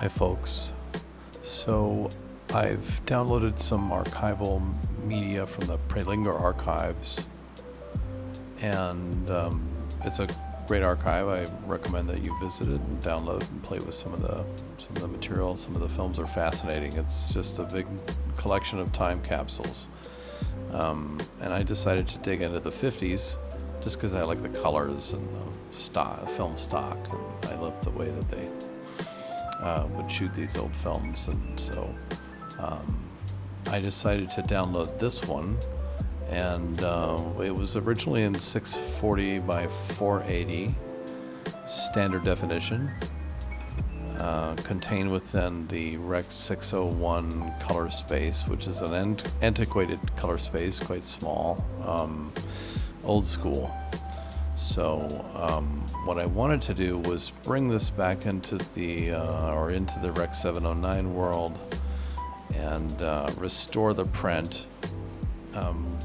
Hi folks. So I've downloaded some archival media from the Prelinger Archives, and it's a great archive. I recommend that you visit it and download and play with some of the material. Some of the films are fascinating. It's just a big collection of time capsules. And I decided to dig into the 50s just because I like the colors and the film stock, and I love the way that they would shoot these old films. And so I decided to download this one, and it was originally in 640 by 480 standard definition, contained within the Rec 601 color space, which is an antiquated color space, quite small, old school. So what I wanted to do was bring this back into the Rec 709 world and restore the print,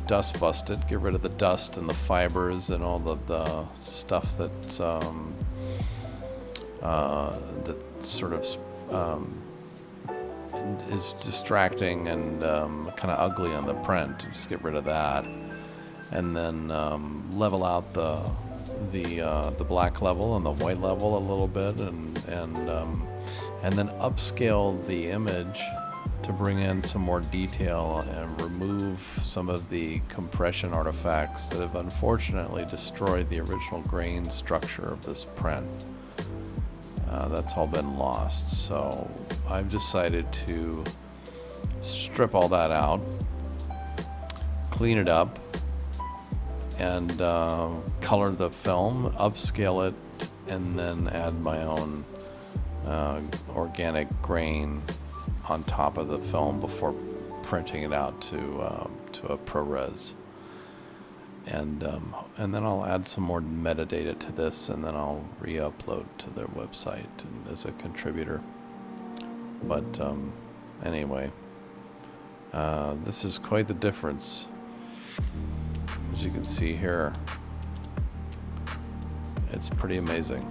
dust bust it, get rid of the dust and the fibers and all the stuff that that sort of is distracting and kind of ugly on the print. Just get rid of that, and then level out the black level and the white level a little bit, and then upscale the image to bring in some more detail and remove some of the compression artifacts that have unfortunately destroyed the original grain structure of this print. That's all been lost. So I've decided to strip all that out, clean it up, and color the film, upscale it, and then add my own organic grain on top of the film before printing it out to a ProRes. And then I'll add some more metadata to this, and then I'll re-upload to their website and as a contributor. But anyway, this is quite the difference. As you can see here, it's pretty amazing.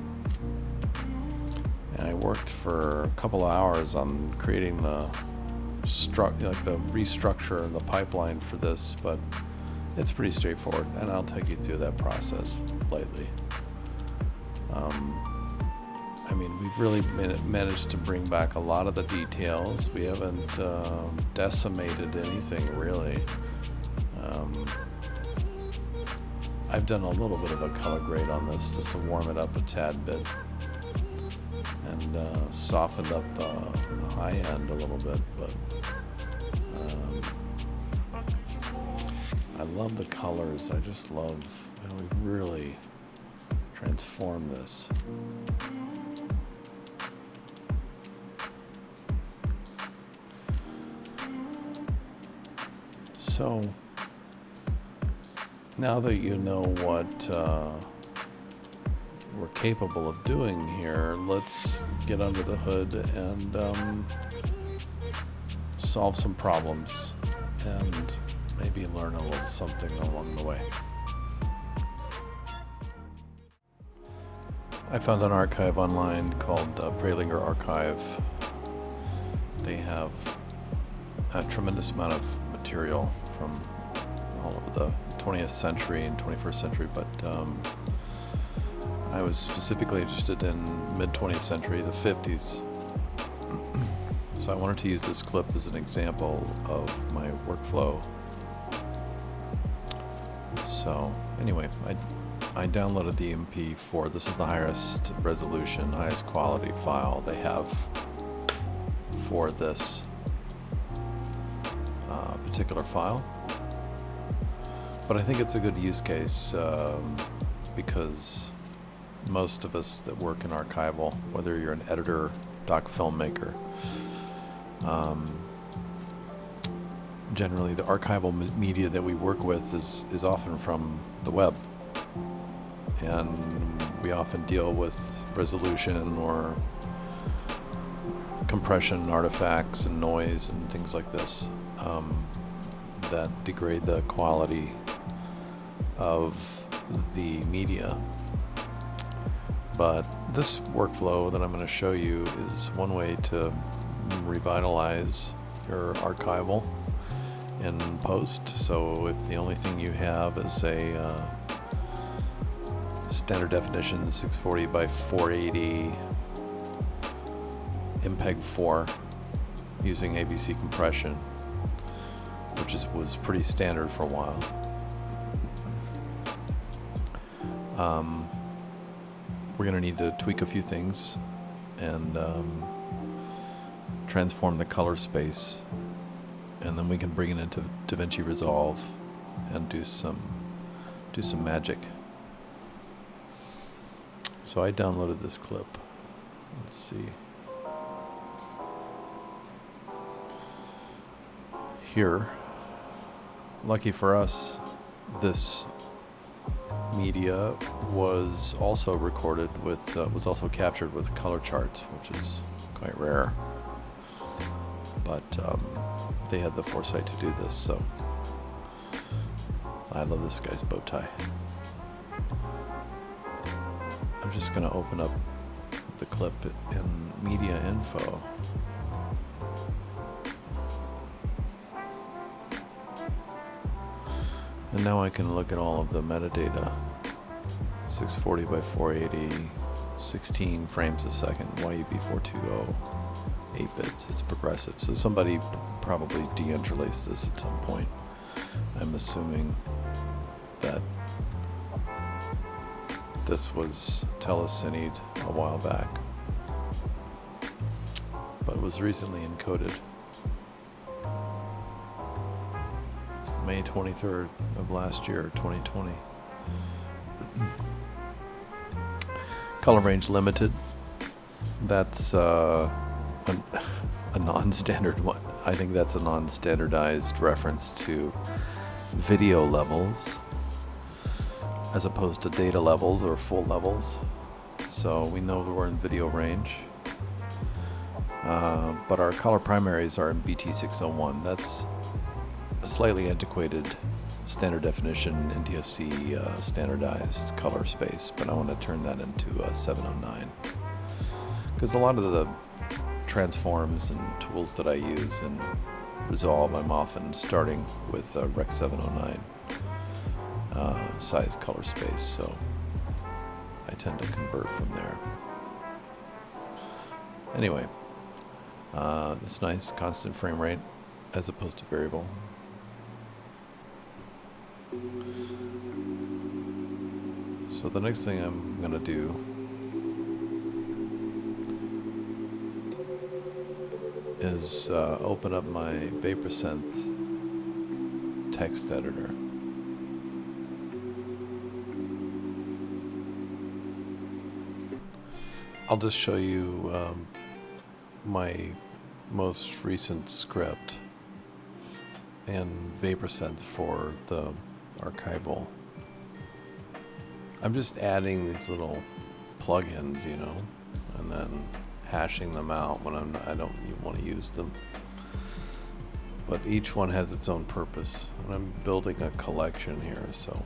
And I worked for a couple of hours on creating the restructure and the pipeline for this, but it's pretty straightforward, and I'll take you through that process lightly. I mean, we've really managed to bring back a lot of the details. We haven't decimated anything really. I've done a little bit of a color grade on this just to warm it up a tad bit, and softened up the high end a little bit, but I love the colors. I just love, we really transformed this. So now that you know what we're capable of doing here, let's get under the hood and solve some problems and maybe learn a little something along the way. I found an archive online called Prelinger Archive. They have a tremendous amount of material from all over the 20th century and 21st century, but I was specifically interested in mid-20th century, the 50s. So I wanted to use this clip as an example of my workflow. So anyway, I downloaded the MP4. This is the highest resolution, highest quality file they have for this particular file. But I think it's a good use case because most of us that work in archival, whether you're an editor, doc filmmaker, generally the archival media that we work with is often from the web, and we often deal with resolution or compression artifacts and noise and things like this that degrade the quality of the media. But this workflow that I'm going to show you is one way to revitalize your archival in post. So if the only thing you have is a standard definition 640 by 480 MPEG 4 using ABC compression, which was pretty standard for a while. We're going to need to tweak a few things and transform the color space, and then we can bring it into Davinci Resolve and do some magic. So I downloaded this clip. Let's see. Here, lucky for us, this media was also recorded with, was also captured with color charts, which is quite rare. But they had the foresight to do this, so I love this guy's bow tie. I'm just going to open up the clip in Media Info. And now I can look at all of the metadata. 640 by 480, 16 frames a second, YUB420, 8 bits, it's progressive. So somebody probably deinterlaced this at some point. I'm assuming that this was telecinied a while back, but was recently encoded. May 23rd of last year, 2020. Color range limited. That's a non-standard one. I think that's a non-standardized reference to video levels as opposed to data levels or full levels. So we know that we're in video range. But our color primaries are in BT601. That's a slightly antiquated standard definition NTSC standardized color space, but I want to turn that into 709 because a lot of the transforms and tools that I use in Resolve, I'm often starting with Rec 709 size color space, so I tend to convert from there. Anyway, it's nice constant frame rate as opposed to variable. So the next thing I'm going to do is open up my VapourSynth text editor. I'll just show you my most recent script in VapourSynth for the archival. I'm just adding these little plugins, you know, and then hashing them out when I don't want to use them. But each one has its own purpose, and I'm building a collection here. So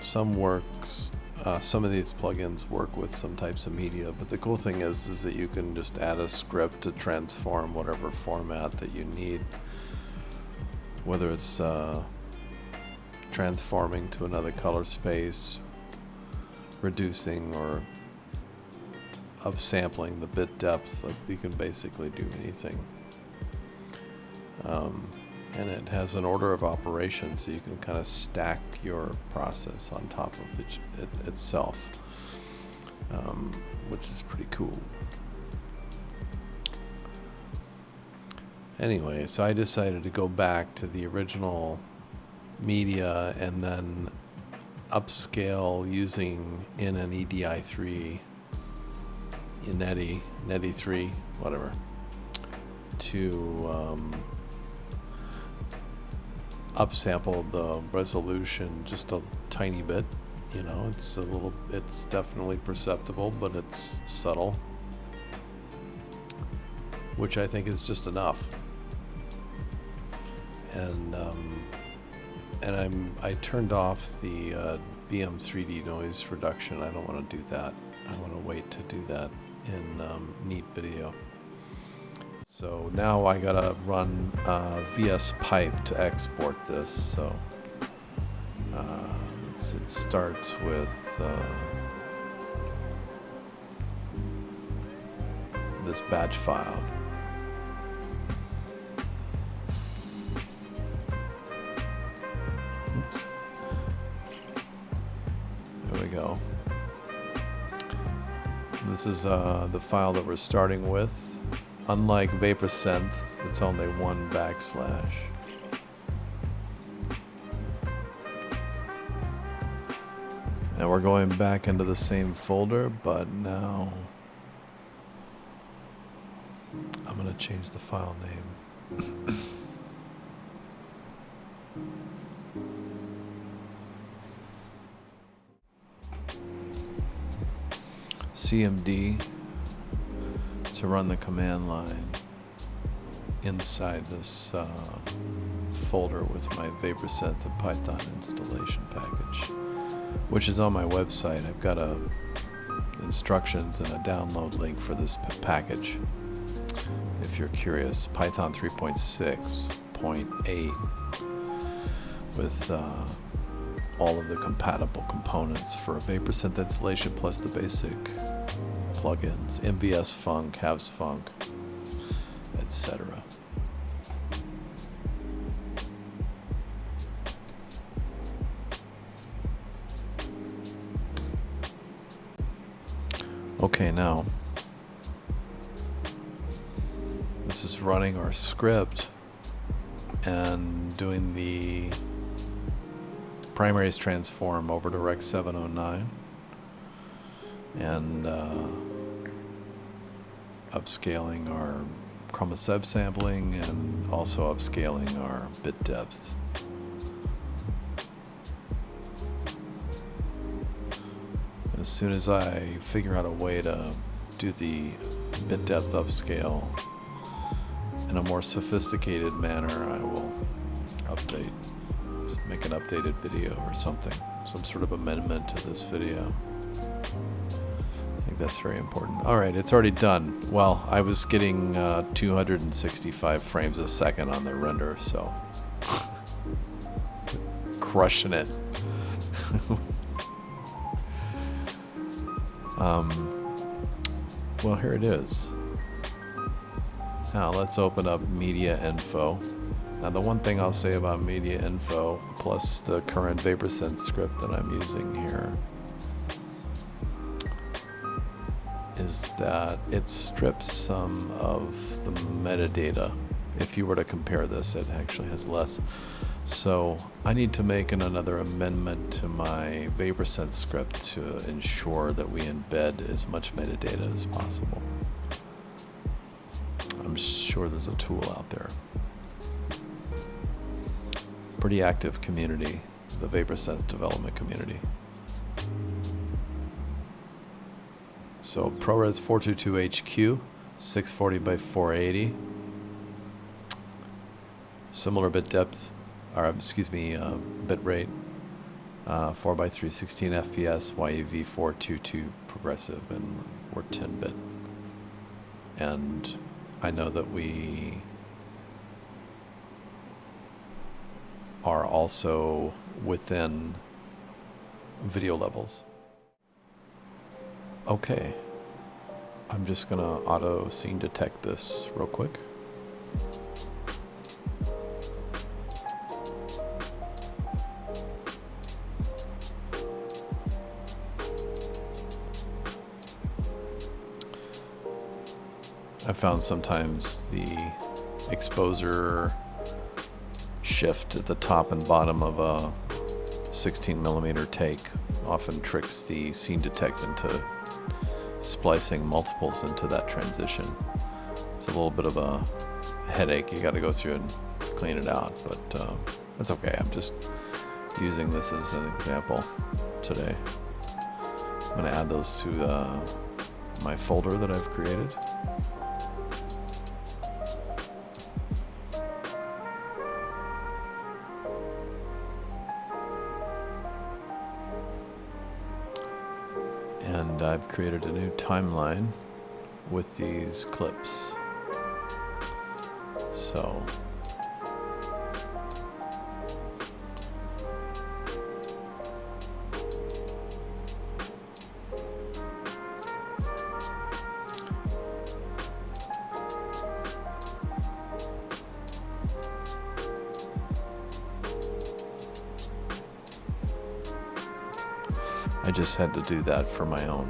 some works, some of these plugins work with some types of media, but the cool thing is that you can just add a script to transform whatever format that you need, whether it's transforming to another color space, reducing or upsampling the bit depth. Like, you can basically do anything. And it has an order of operation, so you can kind of stack your process on top of it itself, which is pretty cool. Anyway, so I decided to go back to the original media and then upscale using in an EDI3, NEDI 3, whatever, to upsample the resolution just a tiny bit. You know, it's definitely perceptible, but it's subtle, which I think is just enough. And I turned off the BM3D noise reduction. I don't want to do that. I want to wait to do that in Neat Video. So now I gotta run VS Pipe to export this. So it starts with this batch file. Oops. There we go. This is the file that we're starting with. Unlike VapourSynth, it's only one backslash. And we're going back into the same folder, but now I'm going to change the file name. CMD to run the command line inside this folder with my VapourSynth and Python installation package, which is on my website. I've got instructions and a download link for this package if you're curious. Python 3.6.8 with all of the compatible components for a VapourSynth installation plus the basic plugins, MVS Funk, Havs Funk, etc. Okay, now this is running our script and doing the primaries transform over to Rec 709 and upscaling our chroma subsampling and also upscaling our bit depth. As soon as I figure out a way to do the bit depth upscale in a more sophisticated manner, I will update, make an updated video or something, some sort of amendment to this video. I think that's very important. All right, it's already done. Well, I was getting 265 frames a second on the render, so crushing it. Well, here it is. Now let's open up media info. Now the one thing I'll say about media info plus the current VapourSynth script that I'm using here is that it strips some of the metadata. If you were to compare this, it actually has less. So I need to make another amendment to my VapourSynth script to ensure that we embed as much metadata as possible. I'm sure there's a tool out there. Pretty active community, the VapourSynth development community. So ProRes 422HQ, 640 by 480. Similar bit depth, or excuse me, bit rate, 4 by 316 FPS, YEV 422 progressive, and we're 10-bit. And I know that we are also within video levels. Okay, I'm just gonna auto scene detect this real quick. I found sometimes the exposure shift at the top and bottom of a 16mm take often tricks the scene detect into splicing multiples into that transition. It's a little bit of a headache. You got to go through and clean it out, but that's okay. I'm just using this as an example today. I'm going to add those to my folder that I've created. And I've created a new timeline with these clips. So I just had to do that for my own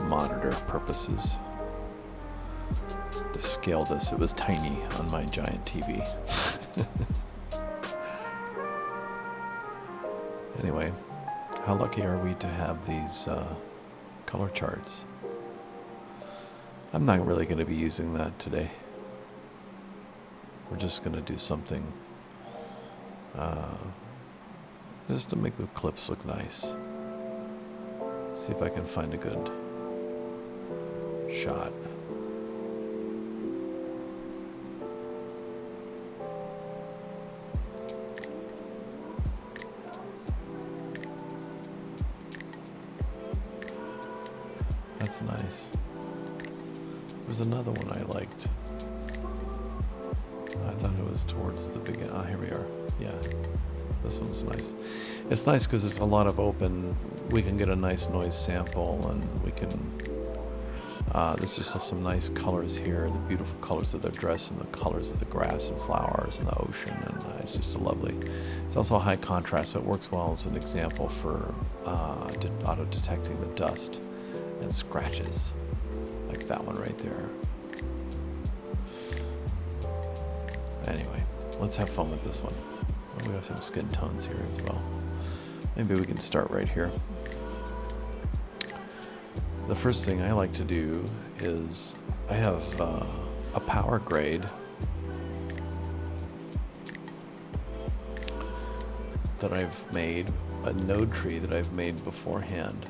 monitor purposes. To scale this, it was tiny on my giant TV. Anyway, how lucky are we to have these color charts? I'm not really going to be using that today. We're just going to do something just to make the clips look nice. See if I can find a good shot. That's nice. There's another one I liked. I thought it was towards the beginning. Ah, here we are. Yeah, this one's nice. It's nice because it's a lot of open. We can get a nice noise sample, and we can. This is some nice colors here. The beautiful colors of their dress, and the colors of the grass and flowers and the ocean, and it's just lovely. It's also high contrast, so it works well as an example for auto detecting the dust and scratches, like that one right there. Anyway, let's have fun with this one. Oh, we got some skin tones here as well. Maybe we can start right here. The first thing I like to do is I have a power grade that I've made, a node tree that I've made beforehand.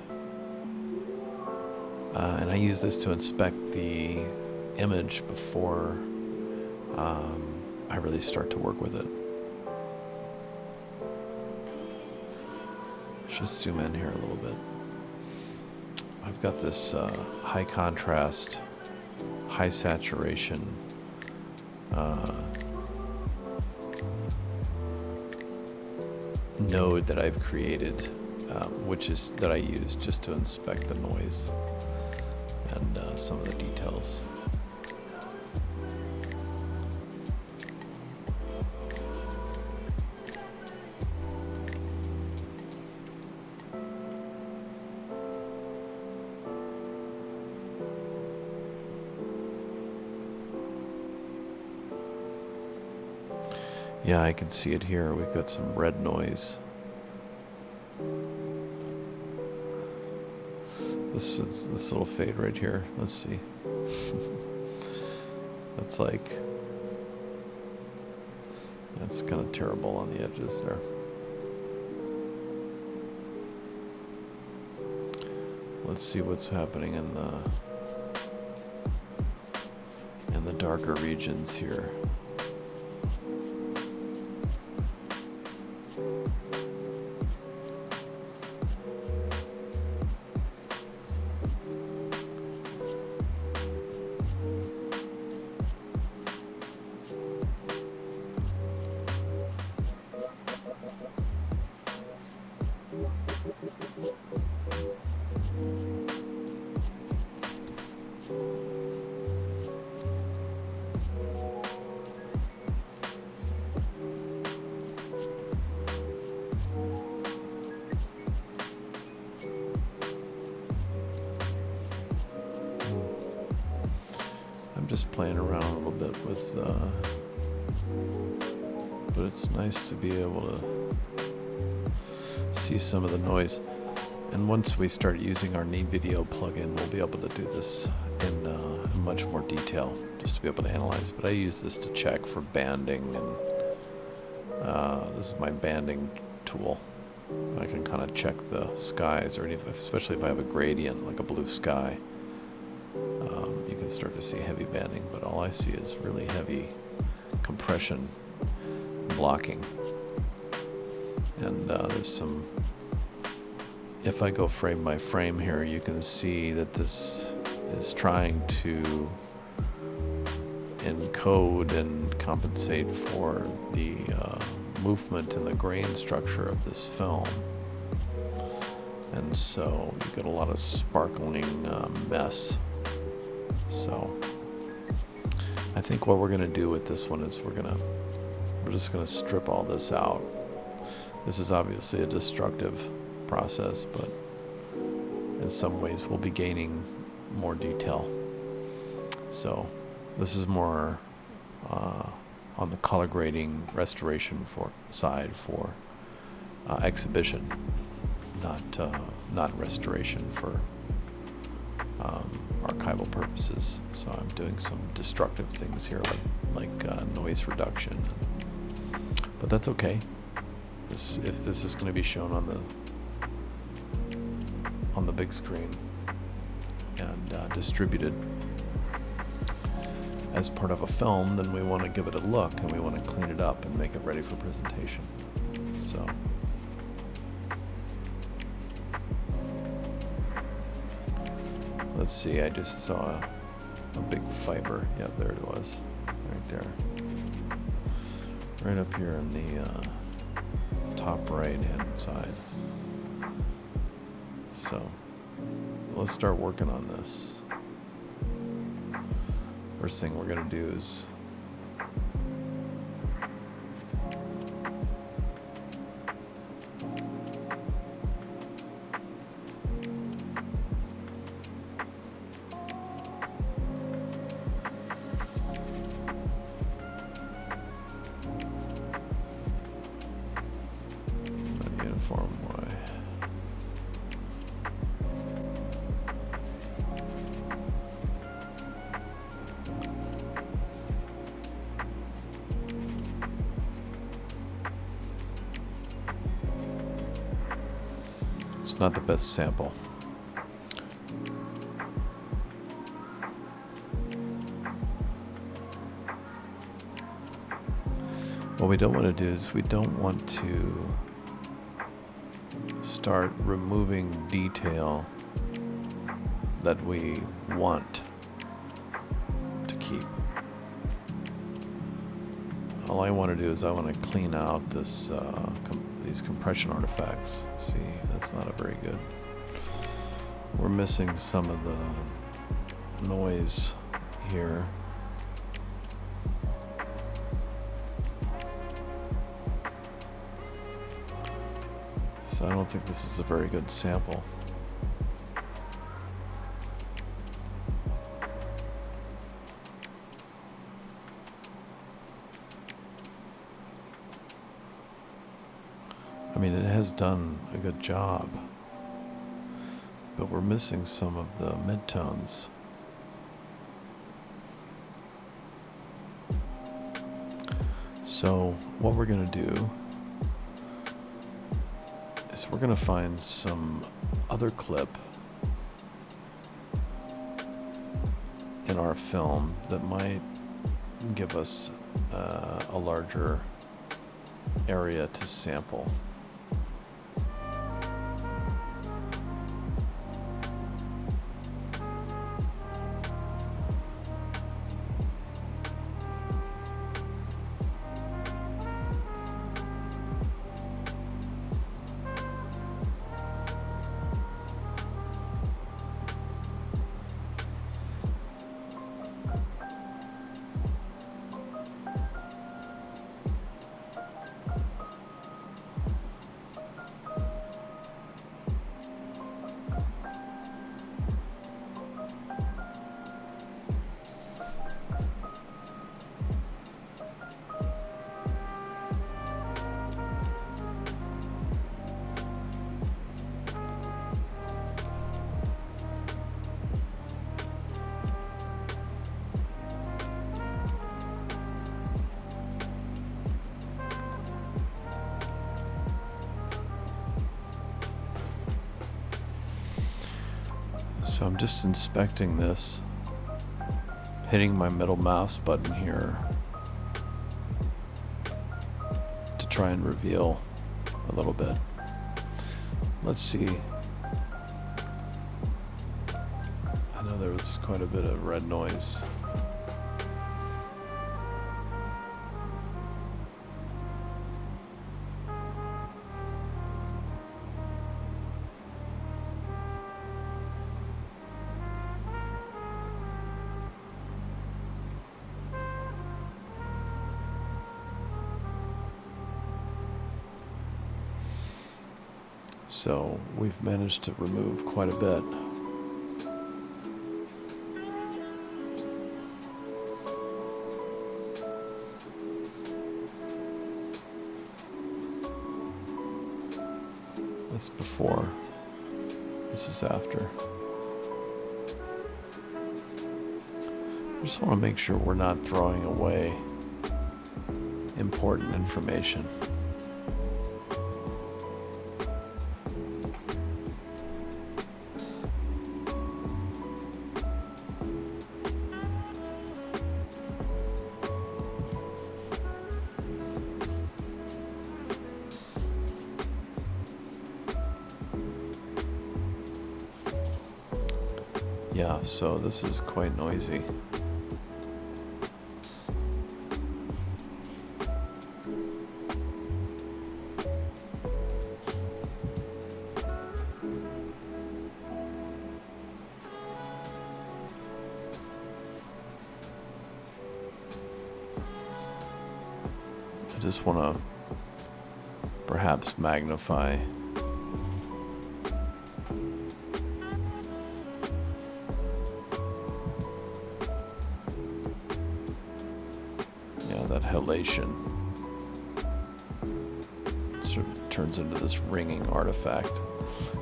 And I use this to inspect the image before I really start to work with it. Let's just zoom in here a little bit. I've got this high contrast, high saturation node that I've created, that I use just to inspect the noise and some of the details. Yeah, I can see it here. We've got some red noise. This little fade right here. Let's see. That's kind of terrible on the edges there. Let's see what's happening in the darker regions here. Just playing around a little bit with, but it's nice to be able to see some of the noise. And once we start using our Need Video plugin, we'll be able to do this in much more detail, just to be able to analyze. But I use this to check for banding, and this is my banding tool. I can kind of check the skies, or especially if I have a gradient, like a blue sky. You can start to see heavy banding, but all I see is really heavy compression blocking. And there's some if I go frame by frame here, you can see that this is trying to encode and compensate for the movement and the grain structure of this film. And so you get a lot of sparkling mess. So I think what we're going to do with this one is we're just going to strip all this out. This is obviously a destructive process, but in some ways we'll be gaining more detail. So this is more on the color grading restoration side for exhibition, not restoration for archival purposes. So I'm doing some destructive things here, like noise reduction, but that's okay. If this is going to be shown on the big screen and distributed as part of a film, then we want to give it a look and we want to clean it up and make it ready for presentation. So let's see, I just saw a big fiber. Yep, there it was, right there, right up here in the top right hand side. So let's start working on this. First thing we're going to do is uniform way. It's not the best sample. What we don't want to do is we don't want to start removing detail that we want to keep. All I want to do is I want to clean out this these compression artifacts. See, that's not a very good. We're missing some of the noise here. So I don't think this is a very good sample. I mean, it has done a good job, but we're missing some of the midtones. So what we're going to do is we're going to find some other clip in our film that might give us a larger area to sample. So I'm just inspecting this, hitting my middle mouse button here to try and reveal a little bit. Let's see I know there was quite a bit of red noise. So we've managed to remove quite a bit. That's before. This is after. I just want to make sure we're not throwing away important information. Yeah, so this is quite noisy. I just want to perhaps magnify that halation. Sort of turns into this ringing artifact.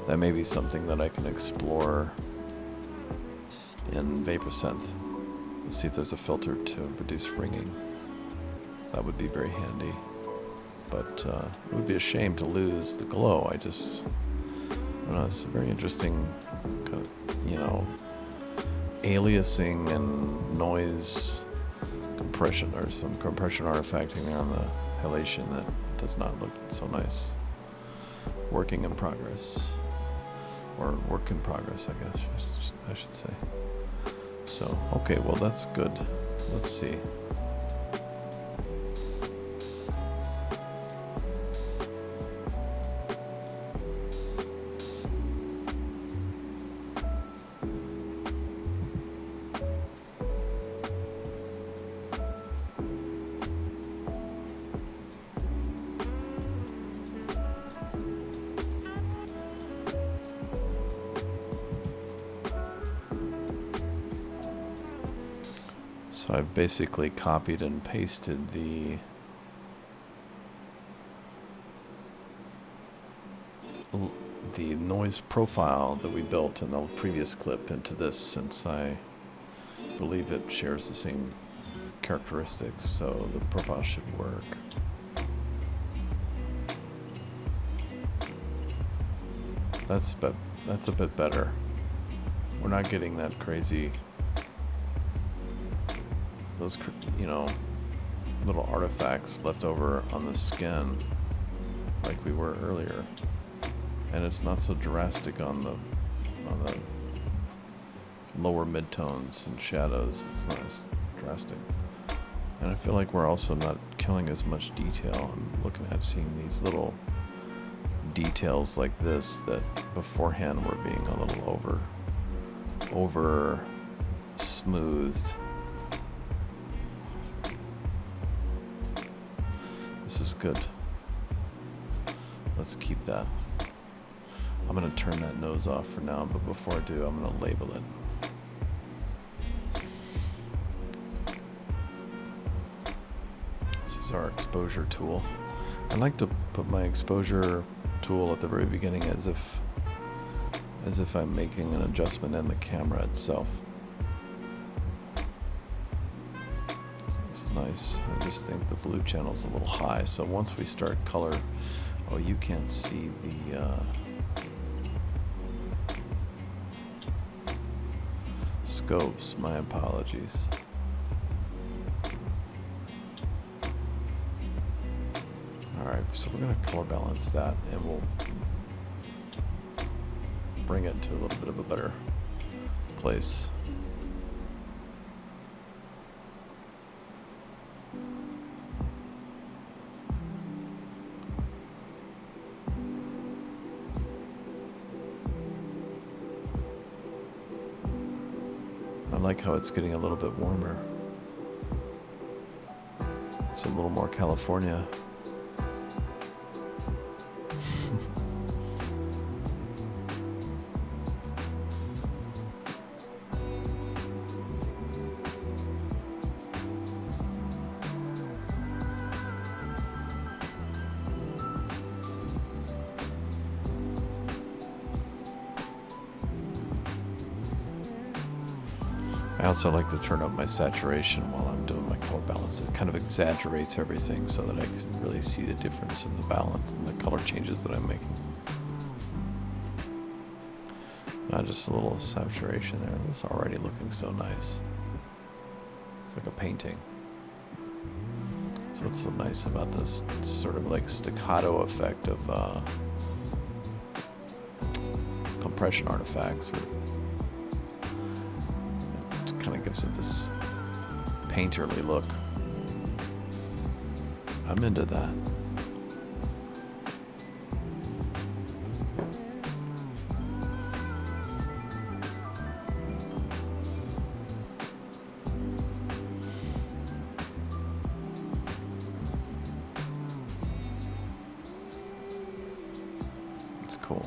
That may be something that I can explore in VapourSynth. Let's see if there's a filter to reduce ringing. That would be very handy. But it would be a shame to lose the glow. I don't know, it's a very interesting kind of, aliasing and noise compression, or some compression artifacting there on the halation that does not look so nice. Working in progress, or work in progress, I guess I should say. So, okay, well that's good. Let's see. So I've basically copied and pasted the noise profile that we built in the previous clip into this, since I believe it shares the same characteristics, so the profile should work. That's a bit better. We're not getting that crazy, those, little artifacts left over on the skin like we were earlier. And it's not so drastic on the lower midtones and shadows. It's not as drastic. And I feel like we're also not killing as much detail. I'm looking at seeing these little details like this that beforehand were being a little over smoothed. This is good. Let's keep that. I'm going to turn that nose off for now, but before I do, I'm going to label it. This is our exposure tool. I like to put my exposure tool at the very beginning as if I'm making an adjustment in the camera itself. This is nice. I just think the blue channel's a little high, so once we start color, oh, you can't see the scopes. My apologies. Alright, so we're going to color balance that, and we'll bring it to a little bit of a better place. place. I like how it's getting a little bit warmer. It's a little more California. I also like to turn up my saturation while I'm doing my color balance. It kind of exaggerates everything so that I can really see the difference in the balance and the color changes that I'm making. Just a little saturation there. It's already looking so nice. It's like a painting. So what's so nice about this sort of like staccato effect of compression artifacts? Kind of gives it this painterly look. I'm into that. It's cool.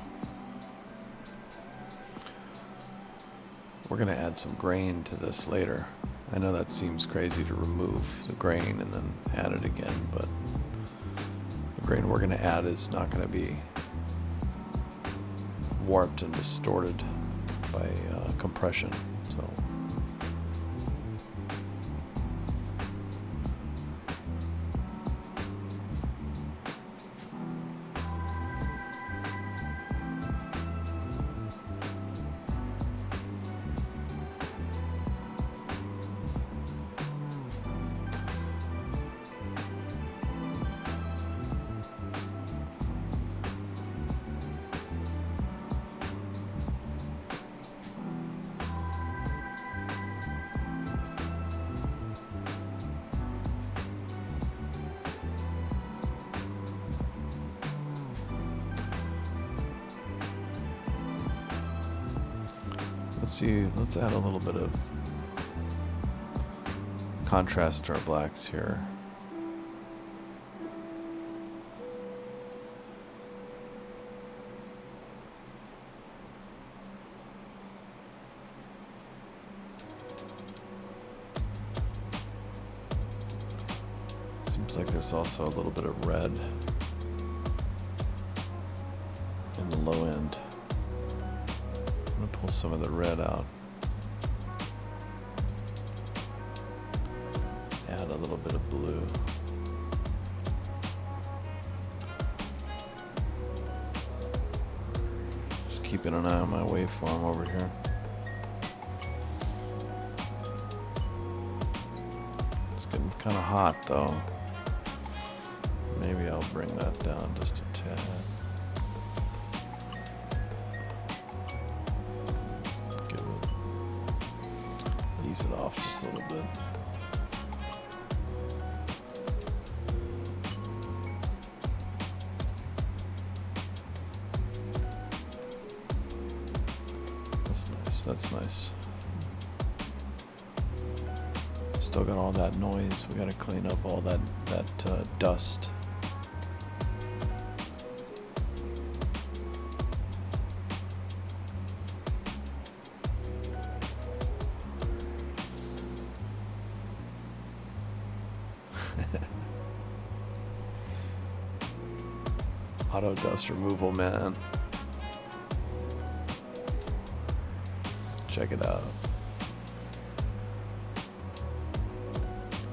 We're going to add some grain to this later. I know that seems crazy to remove the grain and then add it again, but the grain we're going to add is not going to be warped and distorted by compression. So let's add a little bit of contrast to our blacks here. Seems like there's also a little bit of red in the low end. I'm gonna pull some of the red out. Add a little bit of blue. Just keeping an eye on my waveform over here. It's getting kind of hot though. Maybe I'll bring that down just a tad. Ease it off just a little bit. That's nice. That's nice. Still got all that noise. We got to clean up all that dust. Auto dust removal, man. Check it out.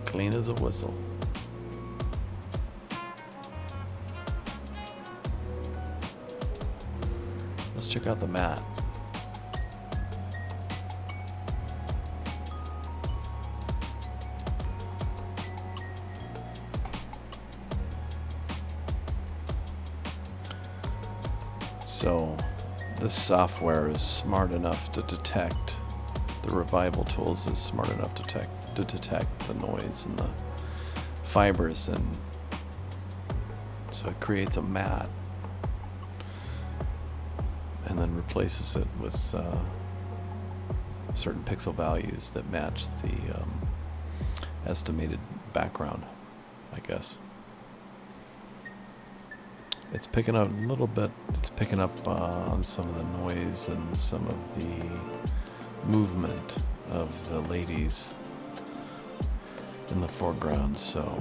Clean as a whistle. Let's check out the mat. So this software is smart enough to detect the Revival tools is smart enough to detect the noise and the fibers, and so it creates a mat and then replaces it with certain pixel values that match the estimated background, I guess. It's picking up a little bit. It's picking up on some of the noise and some of the movement of the ladies in the foreground, so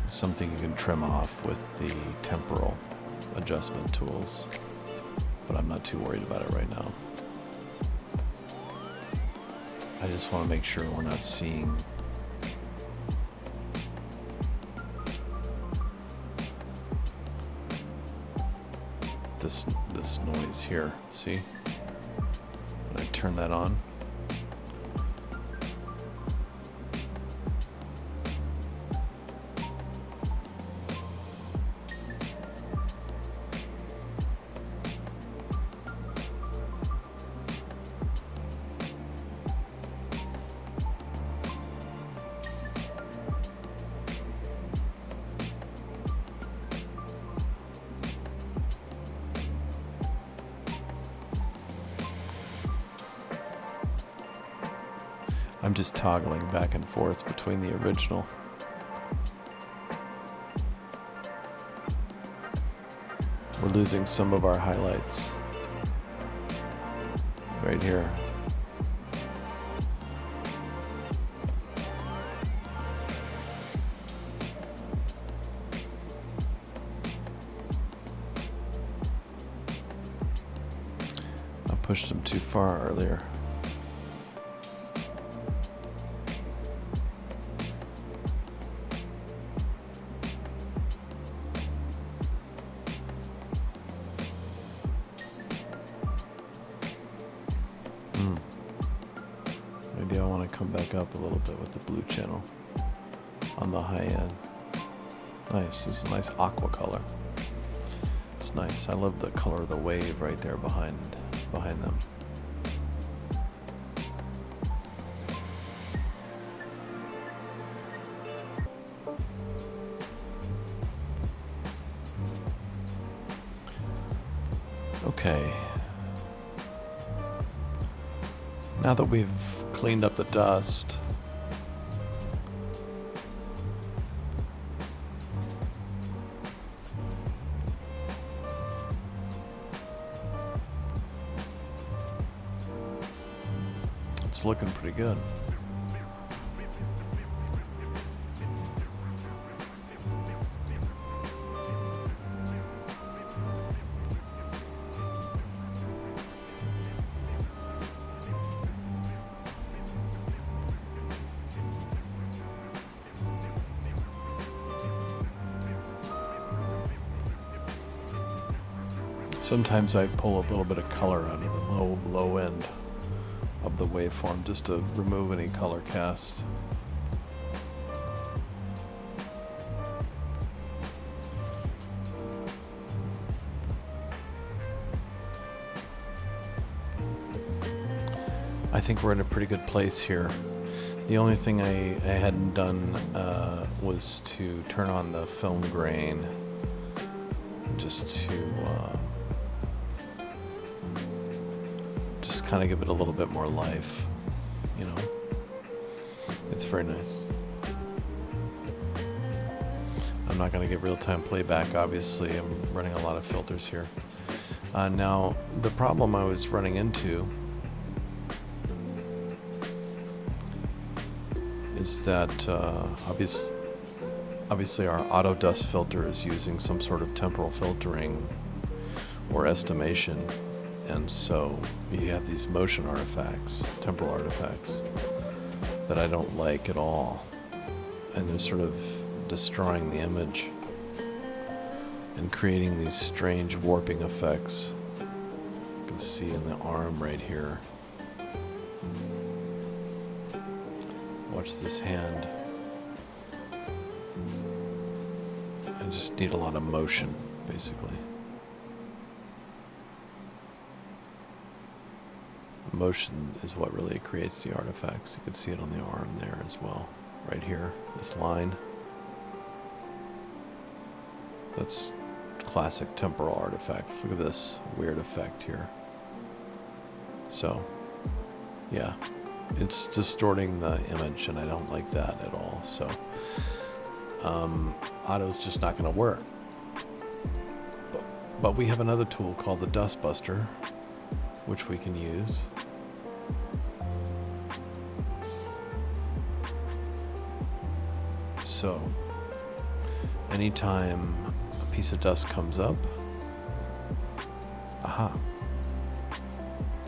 it's something you can trim off with the temporal adjustment tools, but I'm not too worried about it right now. I just want to make sure we're not seeing this noise here. See? When I turn that on, I'm just toggling back and forth between the original. We're losing some of our highlights right here. I pushed them too far earlier. Maybe I want to come back up a little bit with the blue channel on the high end. Nice. This is a nice aqua color. It's nice. I love the color of the wave right there behind them. Okay. Now that we've cleaned up the dust, it's looking pretty good. Sometimes I pull a little bit of color out of the low end of the waveform just to remove any color cast. I think we're in a pretty good place here. The only thing I hadn't done was to turn on the film grain, just to just kind of give it a little bit more life, you know. It's very nice. I'm not going to get real-time playback, obviously. I'm running a lot of filters here. Now, the problem I was running into is that obviously our auto dust filter is using some sort of temporal filtering or estimation, and so you have these motion artifacts, temporal artifacts, that I don't like at all, and they're sort of destroying the image and creating these strange warping effects. You can see in the arm right here. Watch this hand. I just need a lot of motion, basically. Motion is what really creates the artifacts. You can see it on the arm there as well. Right here, this line. That's classic temporal artifacts. Look at this weird effect here. So, yeah, it's distorting the image, and I don't like that at all. So, auto's just not going to work. But we have another tool called the Dust Buster, which we can use. So, anytime a piece of dust comes up, aha,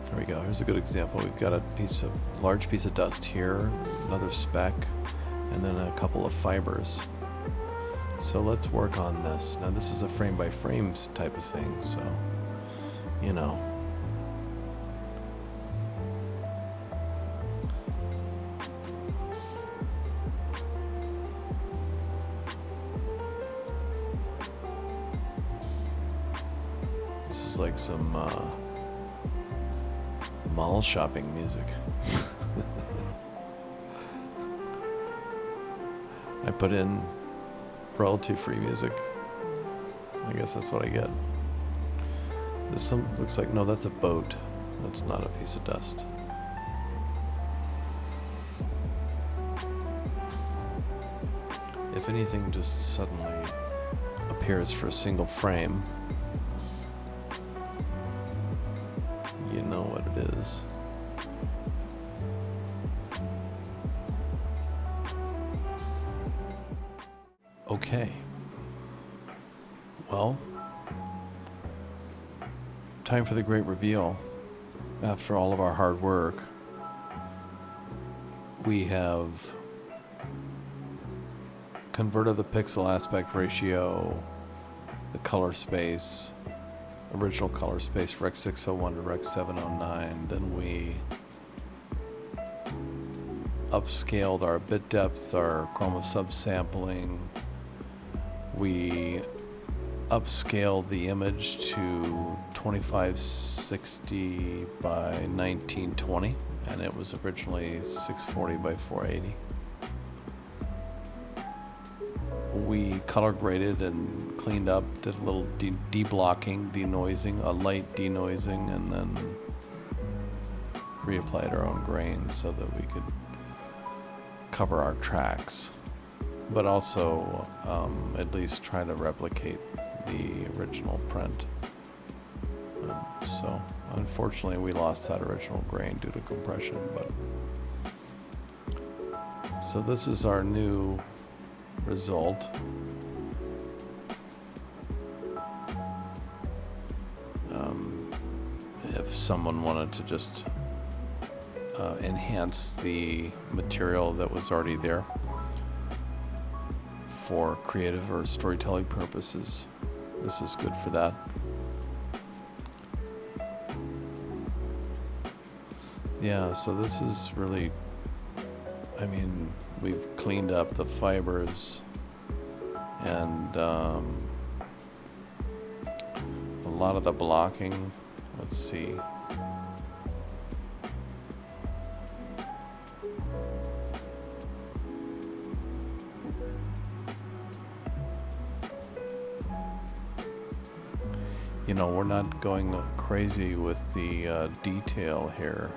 there we go. Here's a good example. We've got a large piece of dust here, another speck, and then a couple of fibers. So let's work on this. Now this is a frame by frame type of thing, so, you know. This is like some mall shopping music. I put in royalty-free music. I guess that's what I get. There's some, looks like, no, that's a boat. That's not a piece of dust. If anything just suddenly appears for a single frame, you know what it is. Okay. Well, time for the great reveal. After all of our hard work, we have converted the pixel aspect ratio, the color space, original color space, Rec 601 to Rec 709. Then we upscaled our bit depth, our chroma subsampling. We upscaled the image to 2560 by 1920, and it was originally 640 by 480. We color graded and cleaned up, did a little deblocking, denoising, a light denoising, and then reapplied our own grain so that we could cover our tracks, but also at least try to replicate the original print. So unfortunately we lost that original grain due to compression, but so this is our new result. If someone wanted to just enhance the material that was already there for creative or storytelling purposes, this is good for that. Yeah, so this is really, I mean, we've cleaned up the fibers and a lot of the blocking. Let's see. You know, we're not going crazy with the detail here.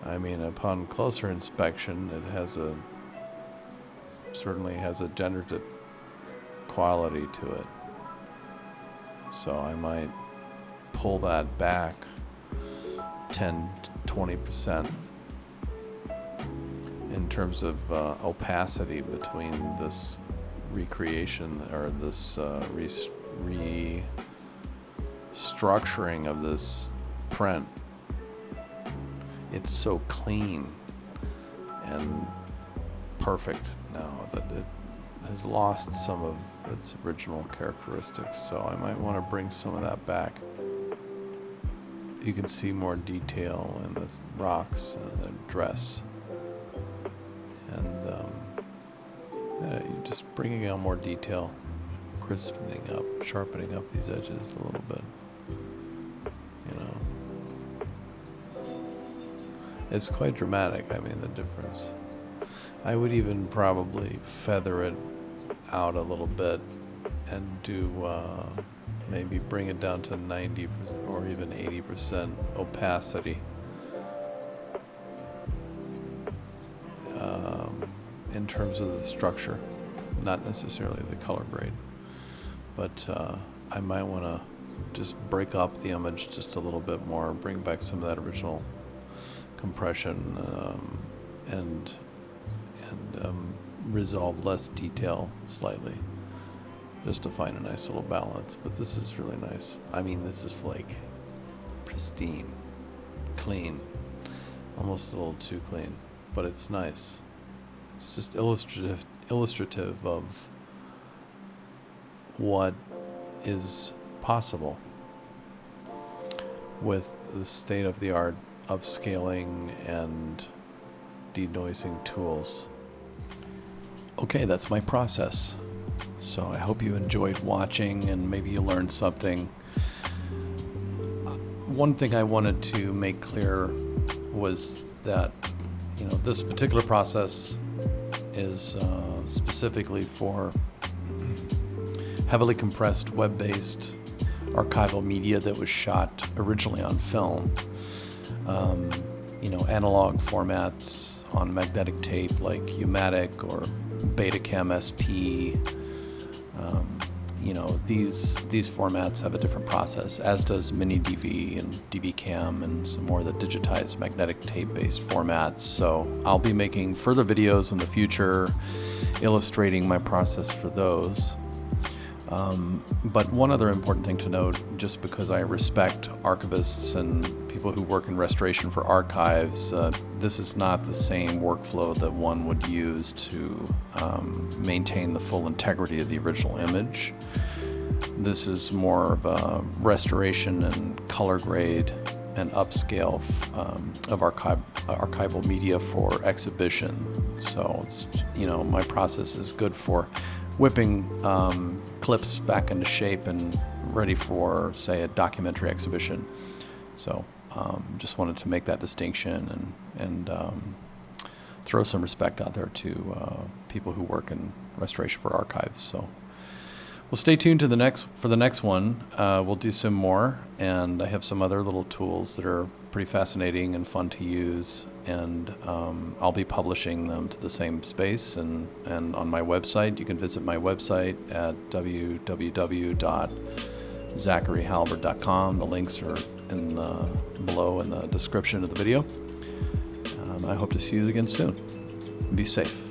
I mean, upon closer inspection, it has certainly has a generative quality to it. So I might pull that back 10 to 20% in terms of opacity between this recreation or this restructuring of this print. It's so clean and perfect now that it has lost some of its original characteristics, so I might want to bring some of that back. You can see more detail in the rocks and the dress, and you're just bringing out more detail, crispening up, sharpening up these edges a little bit, you know. It's quite dramatic. I mean, the difference. I would even probably feather it out a little bit and do maybe bring it down to 90 or even 80% opacity in terms of the structure, not necessarily the color grade. But I might want to just break up the image just a little bit more, bring back some of that original compression, and resolve less detail slightly, just to find a nice little balance. But this is really nice. I mean, this is like pristine, clean, almost a little too clean, but it's nice. It's just illustrative of what is possible with the state-of-the-art upscaling and denoising tools. Okay, that's my process. So I hope you enjoyed watching and maybe you learned something. One thing I wanted to make clear was that, this particular process is specifically for heavily compressed web-based archival media that was shot originally on film. Analog formats on magnetic tape like U-matic or Betacam SP. These formats have a different process, as does Mini DV and DV Cam and some more of the digitized magnetic tape-based formats. So I'll be making further videos in the future illustrating my process for those. But one other important thing to note, just because I respect archivists and people who work in restoration for archives, this is not the same workflow that one would use to maintain the full integrity of the original image. This is more of a restoration and color grade and upscale of archival media for exhibition. So it's, my process is good for whipping clips back into shape and ready for, say, a documentary exhibition. So just wanted to make that distinction and throw some respect out there to people who work in restoration for archives. So well, stay tuned for the next one. We'll do some more, and I have some other little tools that are pretty fascinating and fun to use, and I'll be publishing them to the same space and on my website. You can visit my website at www.zacharyhalbert.com. The links are below in the description of the video. I hope to see you again soon. Be safe.